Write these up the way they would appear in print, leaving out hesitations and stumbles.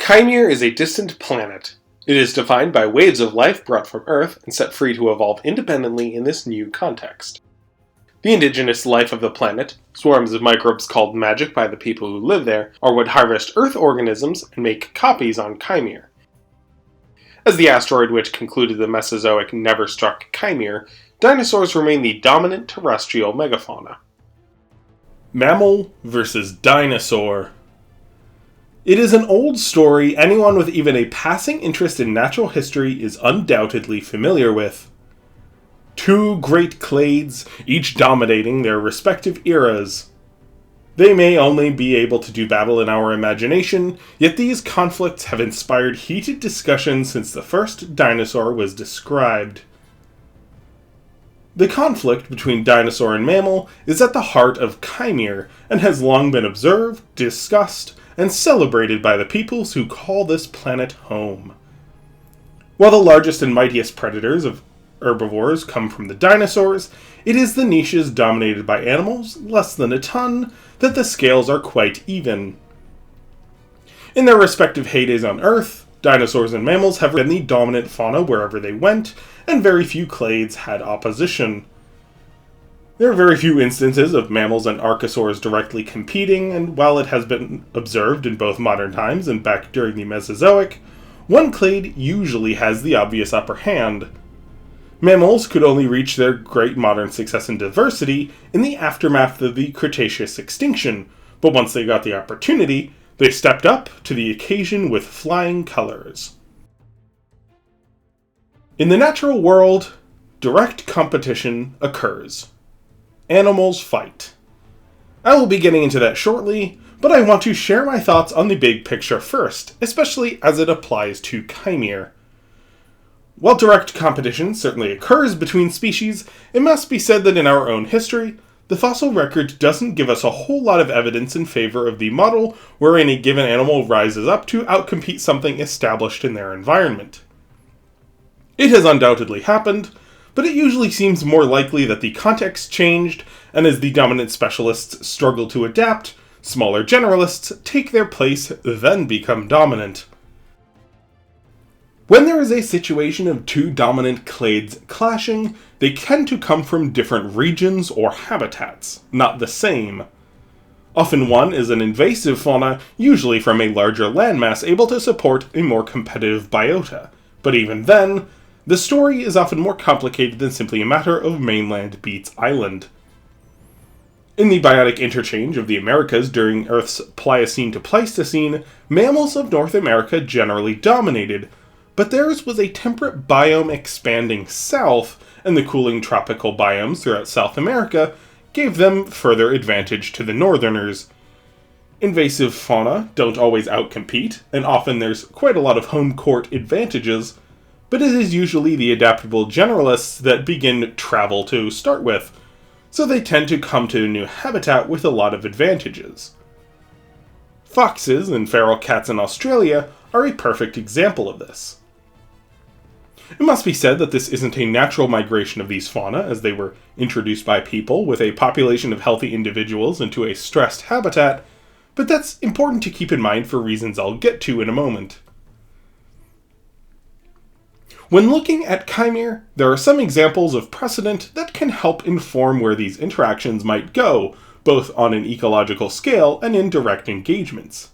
Kaimere is a distant planet. It is defined by waves of life brought from Earth and set free to evolve independently in this new context. The indigenous life of the planet, swarms of microbes called magic by the people who live there, are what harvest Earth organisms and make copies on Kaimere. As the asteroid which concluded the Mesozoic never struck Kaimere, dinosaurs remain the dominant terrestrial megafauna. Mammal versus dinosaur. It is an old story anyone with even a passing interest in natural history is undoubtedly familiar with. Two great clades, each dominating their respective eras. They may only be able to do battle in our imagination, yet these conflicts have inspired heated discussion since the first dinosaur was described. The conflict between dinosaur and mammal is at the heart of Kaimere and has long been observed, discussed, and celebrated by the peoples who call this planet home. While the largest and mightiest predators of herbivores come from the dinosaurs, it is the niches dominated by animals, less than a ton, that the scales are quite even. In their respective heydays on Earth, dinosaurs and mammals have been the dominant fauna wherever they went, and very few clades had opposition. There are very few instances of mammals and archosaurs directly competing, and while it has been observed in both modern times and back during the Mesozoic, one clade usually has the obvious upper hand. Mammals could only reach their great modern success in diversity in the aftermath of the Cretaceous extinction, but once they got the opportunity, they stepped up to the occasion with flying colors. In the natural world, direct competition occurs. Animals fight. I will be getting into that shortly, but I want to share my thoughts on the big picture first, especially as it applies to Kaimere. While direct competition certainly occurs between species, it must be said that in our own history, the fossil record doesn't give us a whole lot of evidence in favor of the model wherein a given animal rises up to outcompete something established in their environment. It has undoubtedly happened, but it usually seems more likely that the context changed, and as the dominant specialists struggle to adapt, smaller generalists take their place, then become dominant. When there is a situation of two dominant clades clashing, they tend to come from different regions or habitats, not the same. Often one is an invasive fauna, usually from a larger landmass able to support a more competitive biota, but even then, the story is often more complicated than simply a matter of mainland beats island. In the biotic interchange of the Americas during Earth's Pliocene to Pleistocene, mammals of North America generally dominated, but theirs was a temperate biome expanding south, and the cooling tropical biomes throughout South America gave them further advantage to the northerners. Invasive fauna don't always outcompete, and often there's quite a lot of home court advantages, but it is usually the adaptable generalists that begin travel to start with, so they tend to come to a new habitat with a lot of advantages. Foxes and feral cats in Australia are a perfect example of this. It must be said that this isn't a natural migration of these fauna, as they were introduced by people with a population of healthy individuals into a stressed habitat, but that's important to keep in mind for reasons I'll get to in a moment. When looking at Kaimere, there are some examples of precedent that can help inform where these interactions might go, both on an ecological scale and in direct engagements.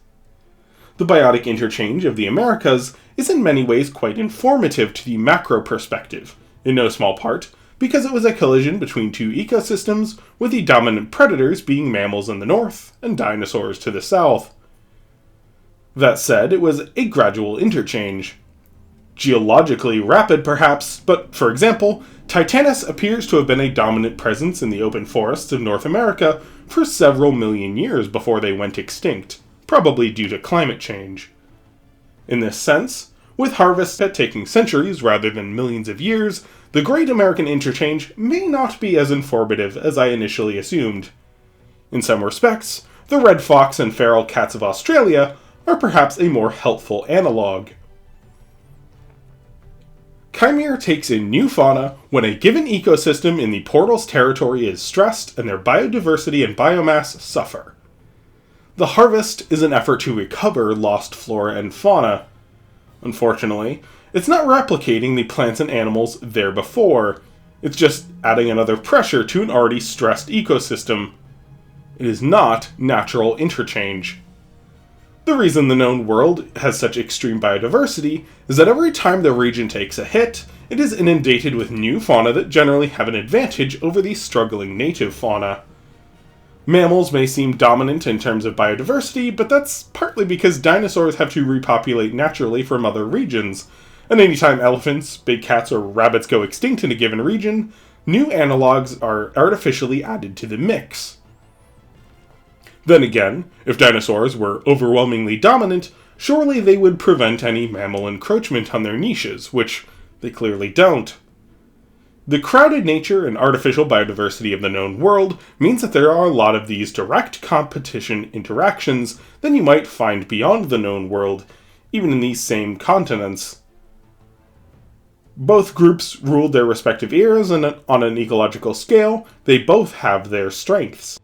The biotic interchange of the Americas is in many ways quite informative to the macro perspective, in no small part because it was a collision between two ecosystems, with the dominant predators being mammals in the north and dinosaurs to the south. That said, it was a gradual interchange. Geologically rapid perhaps, but for example, Titanus appears to have been a dominant presence in the open forests of North America for several million years before they went extinct, probably due to climate change. In this sense, with harvests taking centuries rather than millions of years, the Great American Interchange may not be as informative as I initially assumed. In some respects, the red fox and feral cats of Australia are perhaps a more helpful analog. Kaimere takes in new fauna when a given ecosystem in the portal's territory is stressed and their biodiversity and biomass suffer. The harvest is an effort to recover lost flora and fauna. Unfortunately, it's not replicating the plants and animals there before. It's just adding another pressure to an already stressed ecosystem. It is not natural interchange. The reason the known world has such extreme biodiversity is that every time the region takes a hit, it is inundated with new fauna that generally have an advantage over the struggling native fauna. Mammals may seem dominant in terms of biodiversity, but that's partly because dinosaurs have to repopulate naturally from other regions, and anytime elephants, big cats, or rabbits go extinct in a given region, new analogs are artificially added to the mix. Then again, if dinosaurs were overwhelmingly dominant, surely they would prevent any mammal encroachment on their niches, which they clearly don't. The crowded nature and artificial biodiversity of the known world means that there are a lot of these direct competition interactions than you might find beyond the known world, even in these same continents. Both groups ruled their respective eras, and on an ecological scale, they both have their strengths.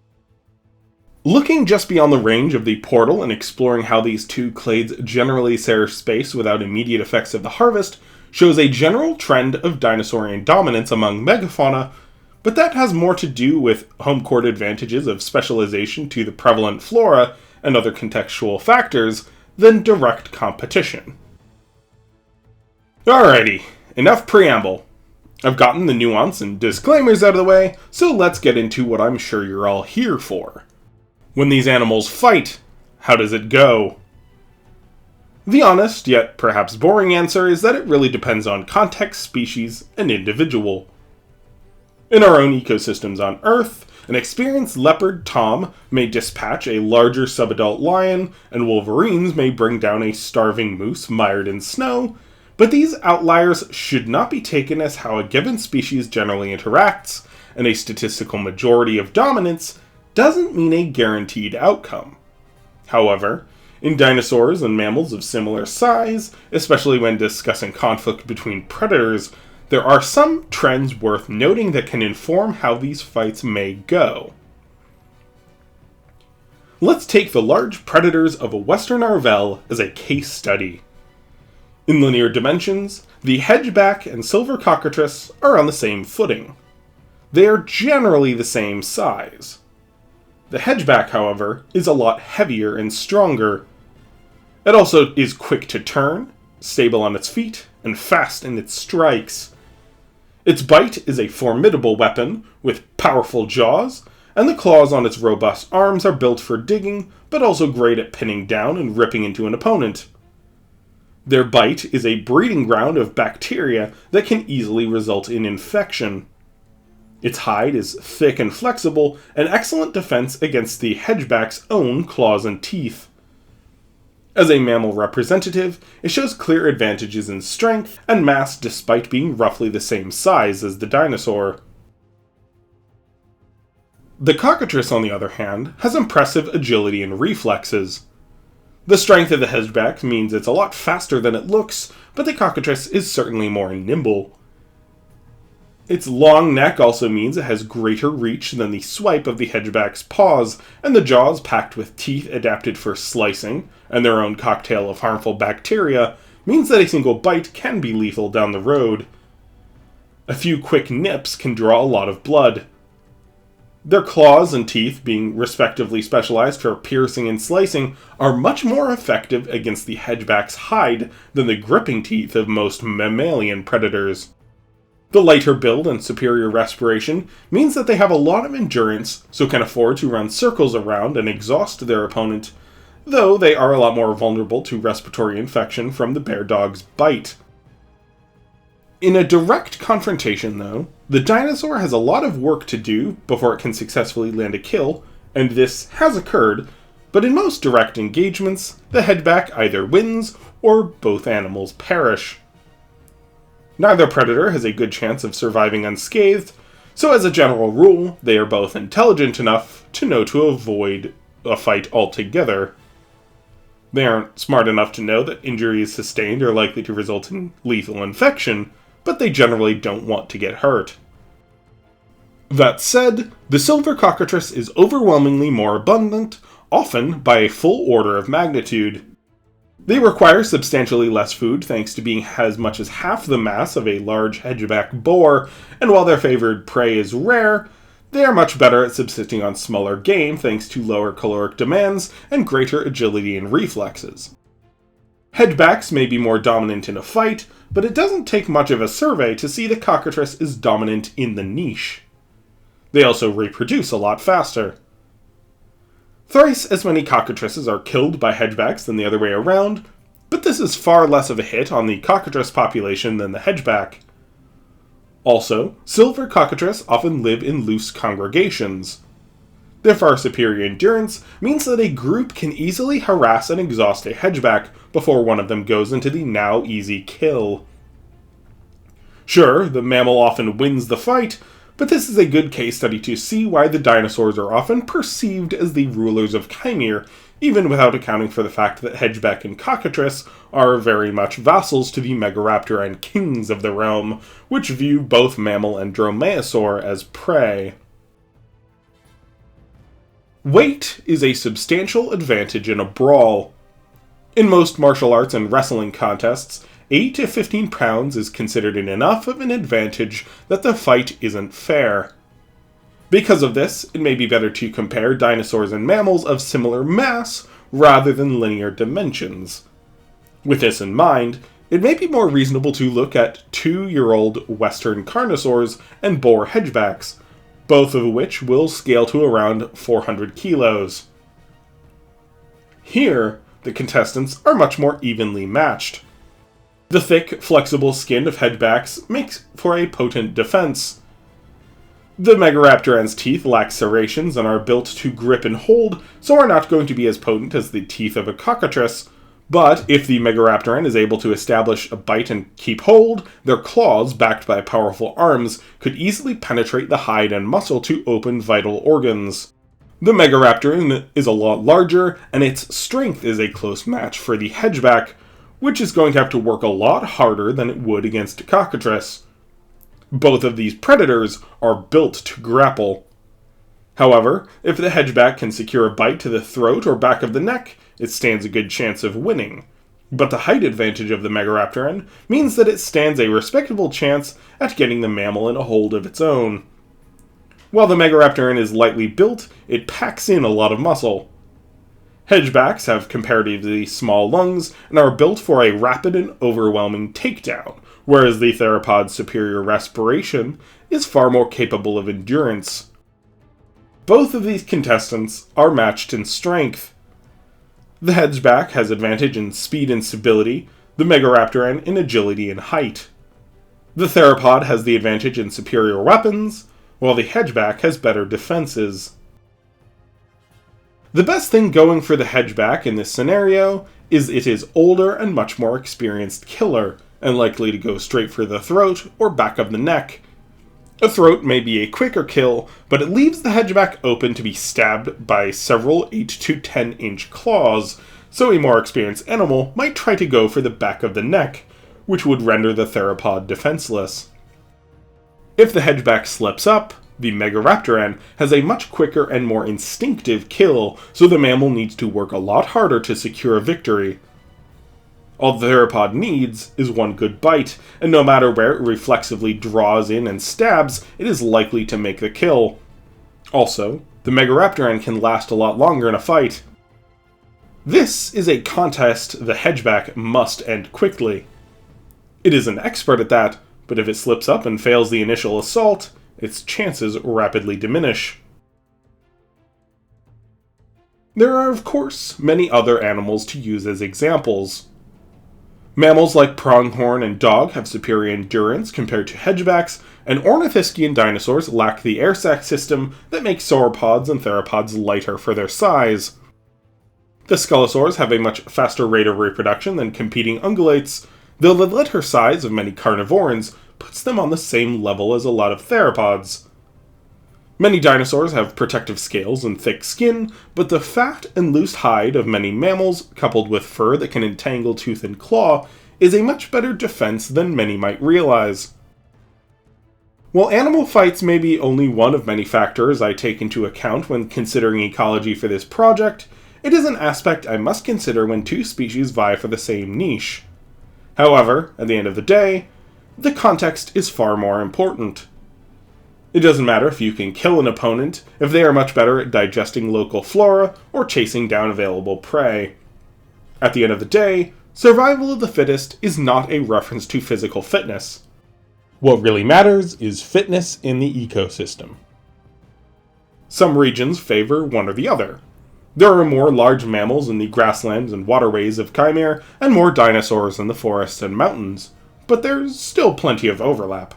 Looking just beyond the range of the portal and exploring how these two clades generally share space without immediate effects of the harvest shows a general trend of dinosaurian dominance among megafauna, but that has more to do with home court advantages of specialization to the prevalent flora and other contextual factors than direct competition. Alrighty, enough preamble. I've gotten the nuance and disclaimers out of the way, so let's get into what I'm sure you're all here for. When these animals fight, how does it go? The honest, yet perhaps boring answer is that it really depends on context, species, and individual. In our own ecosystems on Earth, an experienced leopard tom may dispatch a larger subadult lion, and wolverines may bring down a starving moose mired in snow, but these outliers should not be taken as how a given species generally interacts, and a statistical majority of dominance doesn't mean a guaranteed outcome. However, in dinosaurs and mammals of similar size, especially when discussing conflict between predators, there are some trends worth noting that can inform how these fights may go. Let's take the large predators of western Arvel as a case study. In linear dimensions, the hedgeback and silver cockatrice are on the same footing. They are generally the same size. The hedgeback, however, is a lot heavier and stronger. It also is quick to turn, stable on its feet, and fast in its strikes. Its bite is a formidable weapon, with powerful jaws, and the claws on its robust arms are built for digging, but also great at pinning down and ripping into an opponent. Their bite is a breeding ground of bacteria that can easily result in infection. Its hide is thick and flexible, an excellent defense against the hedgeback's own claws and teeth. As a mammal representative, it shows clear advantages in strength and mass despite being roughly the same size as the dinosaur. The cockatrice, on the other hand, has impressive agility and reflexes. The strength of the hedgeback means it's a lot faster than it looks, but the cockatrice is certainly more nimble. Its long neck also means it has greater reach than the swipe of the hedgeback's paws, and the jaws packed with teeth adapted for slicing, and their own cocktail of harmful bacteria, means that a single bite can be lethal down the road. A few quick nips can draw a lot of blood. Their claws and teeth, being respectively specialized for piercing and slicing, are much more effective against the hedgeback's hide than the gripping teeth of most mammalian predators. The lighter build and superior respiration means that they have a lot of endurance, so can afford to run circles around and exhaust their opponent, though they are a lot more vulnerable to respiratory infection from the bear dog's bite. In a direct confrontation, though, the dinosaur has a lot of work to do before it can successfully land a kill, and this has occurred, but in most direct engagements, the hedgeback either wins or both animals perish. Neither predator has a good chance of surviving unscathed, so as a general rule, they are both intelligent enough to know to avoid a fight altogether. They aren't smart enough to know that injuries sustained are likely to result in lethal infection, but they generally don't want to get hurt. That said, the silver cockatrice is overwhelmingly more abundant, often by a full order of magnitude. They require substantially less food thanks to being as much as half the mass of a large hedgeback boar, and while their favored prey is rare, they are much better at subsisting on smaller game thanks to lower caloric demands and greater agility and reflexes. Hedgebacks may be more dominant in a fight, but it doesn't take much of a survey to see the cockatrice is dominant in the niche. They also reproduce a lot faster. Thrice as many cockatrices are killed by hedgebacks than the other way around, but this is far less of a hit on the cockatrice population than the hedgeback. Also, silver cockatrice often live in loose congregations. Their far superior endurance means that a group can easily harass and exhaust a hedgeback before one of them goes into the now easy kill. Sure, the mammal often wins the fight, but this is a good case study to see why the dinosaurs are often perceived as the rulers of Kaimere, even without accounting for the fact that hedgeback and cockatrice are very much vassals to the megaraptor and kings of the realm, which view both mammal and dromaeosaur as prey. Weight is a substantial advantage in a brawl. In most martial arts and wrestling contests, 8 to 15 pounds is considered enough of an advantage that the fight isn't fair. Because of this, it may be better to compare dinosaurs and mammals of similar mass rather than linear dimensions. With this in mind, it may be more reasonable to look at 2-year-old western carnosaurs and boar hedgebacks, both of which will scale to around 400 kilos. Here, the contestants are much more evenly matched. The thick, flexible skin of hedgebacks makes for a potent defense. The megaraptoran's teeth lack serrations and are built to grip and hold, so are not going to be as potent as the teeth of a cockatrice, but if the megaraptoran is able to establish a bite and keep hold, their claws, backed by powerful arms, could easily penetrate the hide and muscle to open vital organs. The megaraptoran is a lot larger, and its strength is a close match for the hedgeback, which is going to have to work a lot harder than it would against a cockatrice. Both of these predators are built to grapple. However, if the hedgeback can secure a bite to the throat or back of the neck, it stands a good chance of winning. But the height advantage of the megaraptoran means that it stands a respectable chance at getting the mammal in a hold of its own. While the megaraptoran is lightly built, it packs in a lot of muscle. Hedgebacks have comparatively small lungs and are built for a rapid and overwhelming takedown, whereas the theropod's superior respiration is far more capable of endurance. Both of these contestants are matched in strength. The hedgeback has advantage in speed and stability, the megaraptoran in agility and height. The theropod has the advantage in superior weapons, while the hedgeback has better defenses. The best thing going for the hedgeback in this scenario is it is older and much more experienced killer, and likely to go straight for the throat or back of the neck. A throat may be a quicker kill, but it leaves the hedgeback open to be stabbed by several 8 to 10 inch claws, so a more experienced animal might try to go for the back of the neck, which would render the theropod defenseless. If the hedgeback slips up, the megaraptoran has a much quicker and more instinctive kill, so the mammal needs to work a lot harder to secure a victory. All the theropod needs is one good bite, and no matter where it reflexively draws in and stabs, it is likely to make the kill. Also, the megaraptoran can last a lot longer in a fight. This is a contest the hedgeback must end quickly. It is an expert at that, but if it slips up and fails the initial assault, its chances rapidly diminish. There are, of course, many other animals to use as examples. Mammals like pronghorn and dog have superior endurance compared to hedgebacks, and ornithischian dinosaurs lack the air sac system that makes sauropods and theropods lighter for their size. The sculosaurs have a much faster rate of reproduction than competing ungulates, though the litter size of many carnivorans puts them on the same level as a lot of theropods. Many dinosaurs have protective scales and thick skin, but the fat and loose hide of many mammals, coupled with fur that can entangle tooth and claw, is a much better defense than many might realize. While animal fights may be only one of many factors I take into account when considering ecology for this project, it is an aspect I must consider when two species vie for the same niche. However, at the end of the day, the context is far more important. It doesn't matter if you can kill an opponent, if they are much better at digesting local flora or chasing down available prey. At the end of the day, survival of the fittest is not a reference to physical fitness. What really matters is fitness in the ecosystem. Some regions favor one or the other. There are more large mammals in the grasslands and waterways of Kaimere, and more dinosaurs in the forests and mountains, but there's still plenty of overlap.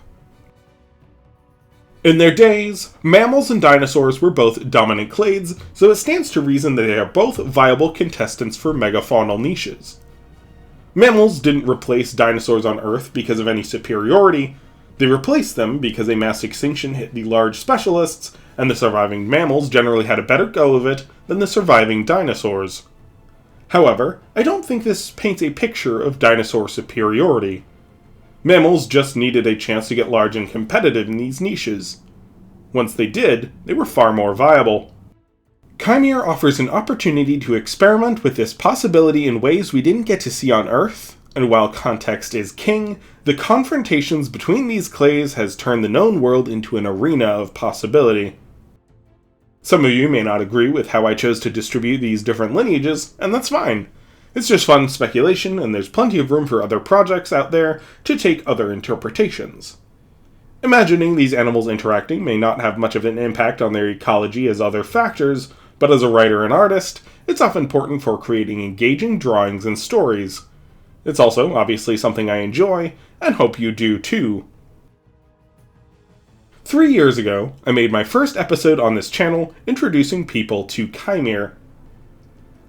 In their days, mammals and dinosaurs were both dominant clades, so it stands to reason that they are both viable contestants for megafaunal niches. Mammals didn't replace dinosaurs on Earth because of any superiority. They replaced them because a mass extinction hit the large specialists, and the surviving mammals generally had a better go of it than the surviving dinosaurs. However, I don't think this paints a picture of dinosaur superiority. Mammals just needed a chance to get large and competitive in these niches. Once they did, they were far more viable. Kaimere offers an opportunity to experiment with this possibility in ways we didn't get to see on Earth, and while context is king, the confrontations between these clades has turned the known world into an arena of possibility. Some of you may not agree with how I chose to distribute these different lineages, and that's fine. It's just fun speculation, and there's plenty of room for other projects out there to take other interpretations. Imagining these animals interacting may not have much of an impact on their ecology as other factors, but as a writer and artist, it's often important for creating engaging drawings and stories. It's also obviously something I enjoy, and hope you do too. 3 years ago, I made my first episode on this channel introducing people to Kaimere.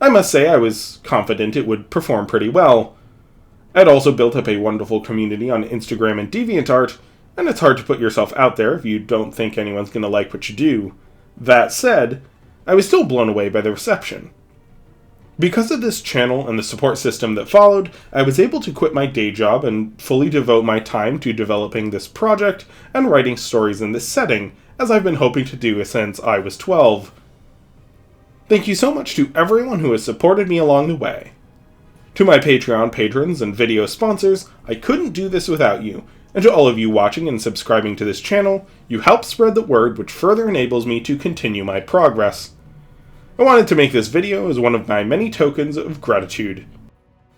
I must say I was confident it would perform pretty well. I'd also built up a wonderful community on Instagram and DeviantArt, and it's hard to put yourself out there if you don't think anyone's going to like what you do. That said, I was still blown away by the reception. Because of this channel and the support system that followed, I was able to quit my day job and fully devote my time to developing this project and writing stories in this setting, as I've been hoping to do since I was 12. Thank you so much to everyone who has supported me along the way. To my Patreon patrons and video sponsors, I couldn't do this without you, and to all of you watching and subscribing to this channel, you help spread the word which further enables me to continue my progress. I wanted to make this video as one of my many tokens of gratitude.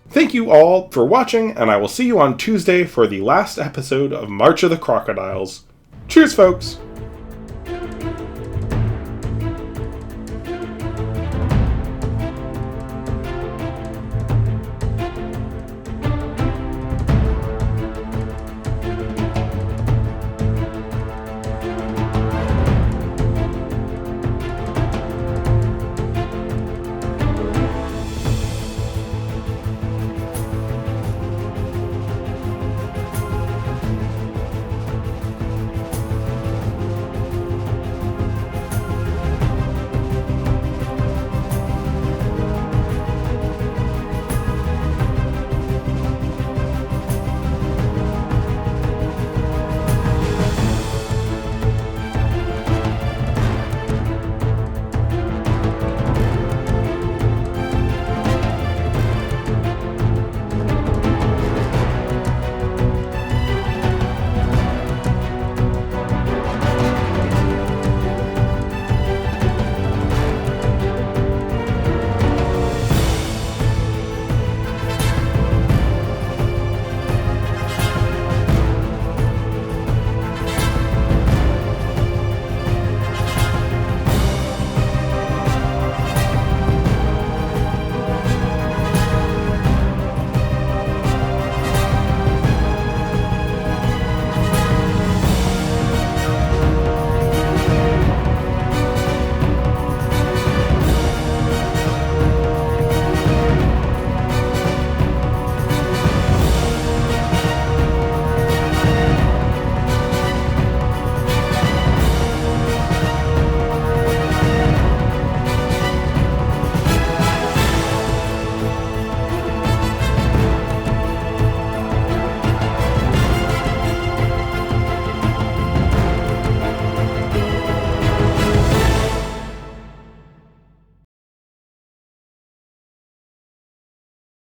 Thank you all for watching, and I will see you on Tuesday for the last episode of March of the Crocodiles. Cheers, folks!